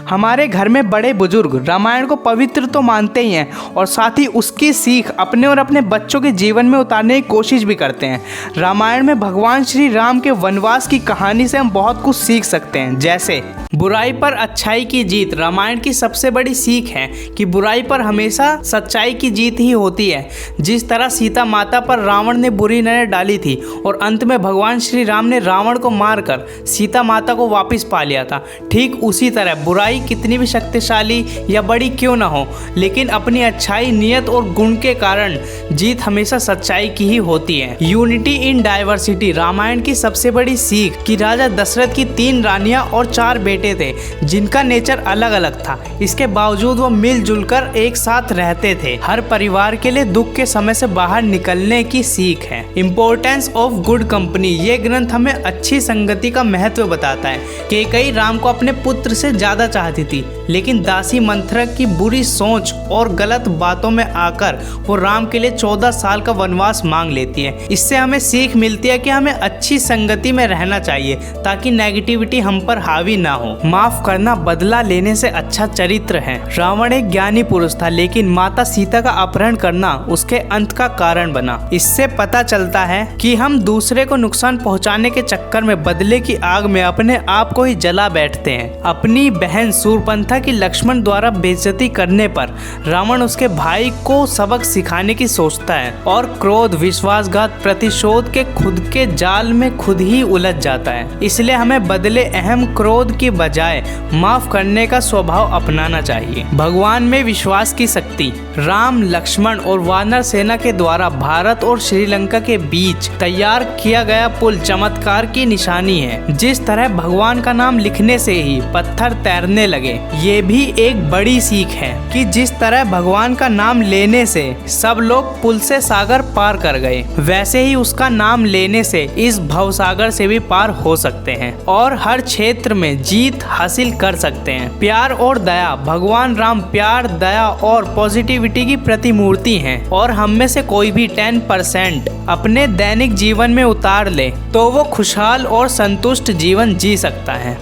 हमारे घर में बड़े बुजुर्ग रामायण को पवित्र तो मानते ही हैं और साथ ही उसकी सीख अपने और अपने बच्चों के जीवन में उतारने की कोशिश भी करते हैं। रामायण में भगवान श्री राम के वनवास की कहानी से हम बहुत कुछ सीख सकते हैं, जैसे बुराई पर अच्छाई की जीत। रामायण की सबसे बड़ी सीख है कि बुराई पर हमेशा सच्चाई की जीत ही होती है। जिस तरह सीता माता पर रावण ने बुरी नजर डाली थी और अंत में भगवान श्री राम ने रावण को मारकर सीता माता को वापस पा लिया था, ठीक उसी तरह बुराई कितनी भी शक्तिशाली या बड़ी क्यों ना हो, लेकिन अपनी अच्छाई, नियत और गुण के कारण जीत हमेशा सच्चाई की ही होती है। Unity in diversity. रामायण की सबसे बड़ी सीख कि राजा दशरथ की 3 रानियां और 4 बेटे थे जिनका नेचर अलग अलग था। इसके बावजूद वो मिलजुल कर एक साथ रहते थे। हर परिवार के लिए दुख के समय से बाहर निकलने की सीख है। Importance of good company. ये ग्रंथ हमें अच्छी संगति का महत्व बताता है। कैकेयी राम को अपने पुत्र से ज्यादा चाहती थी, लेकिन दासी मंथरा की बुरी सोच और गलत बातों में आकर वो राम के लिए 14 साल का वनवास मांग लेती है। इससे हमें सीख मिलती है कि हमें अच्छी संगति में रहना चाहिए ताकि नेगेटिविटी हम पर हावी ना हो। माफ करना बदला लेने से अच्छा चरित्र है। रावण एक ज्ञानी पुरुष था, लेकिन माता सीता का अपहरण करना उसके अंत का कारण बना। इससे पता चलता है कि हम दूसरे को नुकसान पहुंचाने के चक्कर में बदले की आग में अपने आप को ही जला बैठते हैं। अपनी बहन शूरपणखा की लक्ष्मण द्वारा बेइज्जती करने पर रावण उसके भाई को सबक सिखाने की सोचता है और क्रोध, विश्वासघात, प्रतिशोध के खुद के जाल में खुद ही उलझ जाता है। इसलिए हमें बदले अहम क्रोध की बजाय माफ करने का स्वभाव अपनाना चाहिए। भगवान में विश्वास की शक्ति। राम, लक्ष्मण और वानर सेना के द्वारा भारत और श्रीलंका के बीच तैयार किया गया पुल चमत्कार की निशानी है। जिस तरह भगवान का नाम लिखने से ही पत्थर तैरने लगे, ये भी एक बड़ी सीख है कि जिस तरह भगवान का नाम लेने से सब लोग पुल से सागर पार कर गए, वैसे ही उसका नाम लेने से इस भवसागर से भी पार हो सकते हैं और हर क्षेत्र में जीत हासिल कर सकते हैं। प्यार और दया। भगवान राम प्यार, दया और पॉजिटिविटी की प्रतिमूर्ति हैं और हम में से कोई भी 10% अपने दैनिक जीवन में उतार ले तो वो खुशहाल और संतुष्ट जीवन जी सकता है।